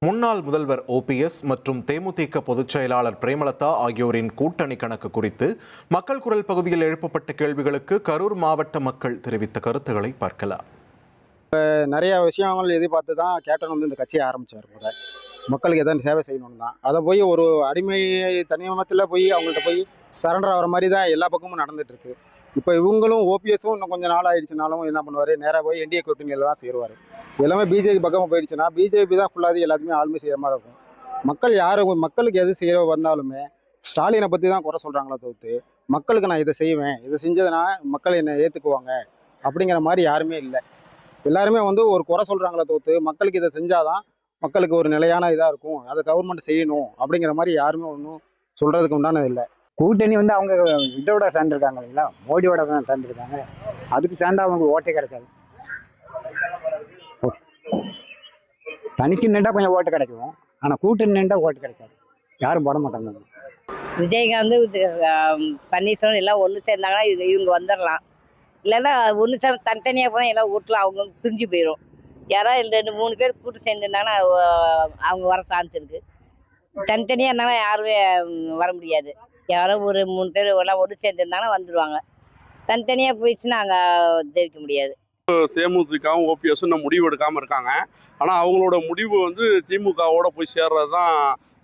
முன்னாள் முதல்வர் ஓபிஎஸ் மற்றும் தேமுதிக பொதுச் செயலாளர் பிரேமலதா ஆகியோரின் கூட்டணி கணக்கு குறித்து மக்கள் குரல் பகுதியில் எழுப்பப்பட்ட கேள்விகளுக்கு கரூர் மாவட்ட மக்கள் தெரிவித்த கருத்துக்களை பார்க்கலாம். நிறைய விஷயங்கள் எதிர்பார்த்து தான் கேப்டன் இந்த கட்சியை ஆரம்பித்தார். கூட மக்களுக்கு எதாவது சேவை செய்யணும்னு தான். அதை போய் ஒரு அடிமை தனிமத்தில் போய் அவங்கள்ட்ட போய் சரண்டர் ஆகிற மாதிரி தான் எல்லா பக்கமும் நடந்துட்டு இருக்கு. இப்போ இவங்களும் ஓபிஎஸும் இன்னும் கொஞ்சம் நாள் ஆயிடுச்சுனாலும் என்ன பண்ணுவார், நேராக போய் என்டிஏ கூட்டணியில் தான் சேருவார். எல்லாமே பிஜேபி பக்கமாக போயிடுச்சுன்னா பிஜேபி தான் ஃபுல்லாக எல்லாத்தையுமே ஆளுமை செய்கிற மாதிரி இருக்கும். மக்களுக்கு எது செய்ய வந்தாலுமே ஸ்டாலினை பற்றி தான் குறை சொல்கிறாங்களே தவிர்த்து மக்களுக்கு நான் இதை செய்வேன், இதை செஞ்சதுன்னா மக்கள் என்னை ஏற்றுக்குவாங்க அப்படிங்கிற மாதிரி யாருமே இல்லை. எல்லாருமே ஒரு குறை சொல்கிறாங்களே தவிர்த்து மக்களுக்கு இதை செஞ்சாதான் மக்களுக்கு ஒரு நிலையான இதாக இருக்கும், அதை கவர்மெண்ட் செய்யணும் அப்படிங்கிற மாதிரி யாருமே ஒன்றும் சொல்கிறதுக்கு உண்டானது இல்லை. கூட்டணி அவங்க இதோட சேர்ந்துருக்காங்க இல்லைங்களா, மோடியோட தான் சேர்ந்துருக்காங்க. அதுக்கு சேர்ந்தா அவங்க ஓட்டே கிடைக்காது. தனிக்கு நின்றா கொஞ்சம் ஓட்டு கிடைக்கும், ஆனால் கூட்டணி நின்றா ஓட்டு கிடைக்காது, யாரும் போட மாட்டாங்க. விஜயகாந்த் பன்னீர்செல்வம் எல்லாம் ஒன்று சேர்ந்தாங்கன்னா இவங்க வந்துடலாம். இல்லைன்னா ஒன்று தனித்தனியாக போனால் எல்லாம் வீட்டில் அவங்க பிரிஞ்சு போயிடும். யாராவது 2-3 பேர் கூட்டு சேர்ந்துருந்தாங்கன்னா அவங்க வர சான்ஸ் இருக்குது. தனித்தனியாக இருந்தாங்கன்னா யாருமே வர முடியாது. யாரோ ஒரு 3 பேர் எல்லாம் ஒன்று சேர்ந்துருந்தாங்கன்னா வந்துடுவாங்க. தனித்தனியாக போயிடுச்சுன்னா அங்கே ஜெயிக்க முடியாது. தேமுதிகவும் ஓபிஎஸும் இன்னும் முடிவு எடுக்காமல் இருக்காங்க. ஆனால் அவங்களோட முடிவு திமுகவோட போய் சேர்றது தான்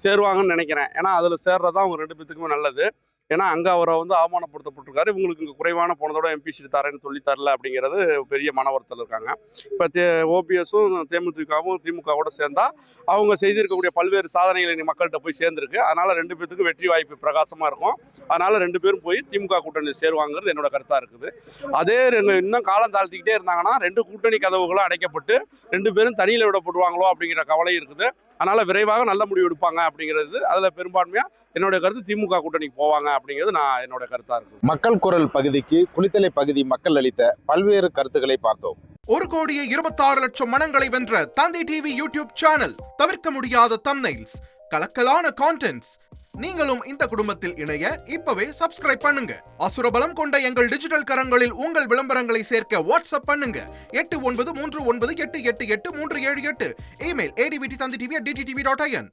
சேருவாங்கன்னு நினைக்கிறேன். ஏன்னா அதில் சேர்றது தான் அவங்க 2 பேத்துக்குமே நல்லது. ஏன்னா அங்கே அவரை அவமானப்படுத்தப்பட்டிருக்காரு. இவங்களுக்கு இங்கே குறைவான போனதோட எம்பி சீட் தரேன்னு சொல்லி தரல அப்படிங்கிறது பெரிய மனவருத்தல் இருக்காங்க. இப்போ ஓபிஎஸும் தேமுதிகவும் திமுகவோட சேர்ந்தா அவங்க செய்திருக்கக்கூடிய பல்வேறு சாதனைகளை மக்கள்கிட்ட போய் சேர்ந்துருக்கு. அதனால 2 பேத்துக்கும் வெற்றி வாய்ப்பு பிரகாசமாக இருக்கும். அதனால 2 பேரும் போய் திமுக கூட்டணி சேருவாங்கிறது என்னோட கருத்தாக இருக்குது. அதே இன்னும் காலம் தாழ்த்திக்கிட்டே இருந்தாங்கன்னா 2 கூட்டணி கதவுகளும் அடைக்கப்பட்டு 2 பேரும் தனியில் விடப்படுவாங்களோ அப்படிங்கிற கவலை இருக்குது. அதனால விரைவாக நல்ல முடிவு எடுப்பாங்க அப்படிங்கிறது அதில் பெரும்பான்மையாக என்னுடைய கருத்து திமுக கூட்டணிக்கு போவாங்க அப்படிங்கிறது என்னோட கருத்தா இருக்கு. மக்கள் குரல் பகுதிக்கு குளித்தலை பகுதி மக்கள் அளித்த பல்வேறு கருத்துக்களை பார்த்தோம். 1,26,00,000 மனங்களை வென்ற தந்தி டிவி யூடியூப் சேனல். தவிர்க்க முடியாத தம்ப்நெயில்ஸ், கலக்கலான கான்டென்ட்ஸ். நீங்களும் இந்த குடும்பத்தில் இணைய இப்பவே சப்ஸ்கிரைப் பண்ணுங்க. அசுரபலம் கொண்ட எங்கள் டிஜிட்டல் கரங்களில் உங்கள் விளம்பரங்களை சேர்க்க வாட்ஸ்அப் பண்ணுங்க. 8939888838. Email advttv@dttv.in.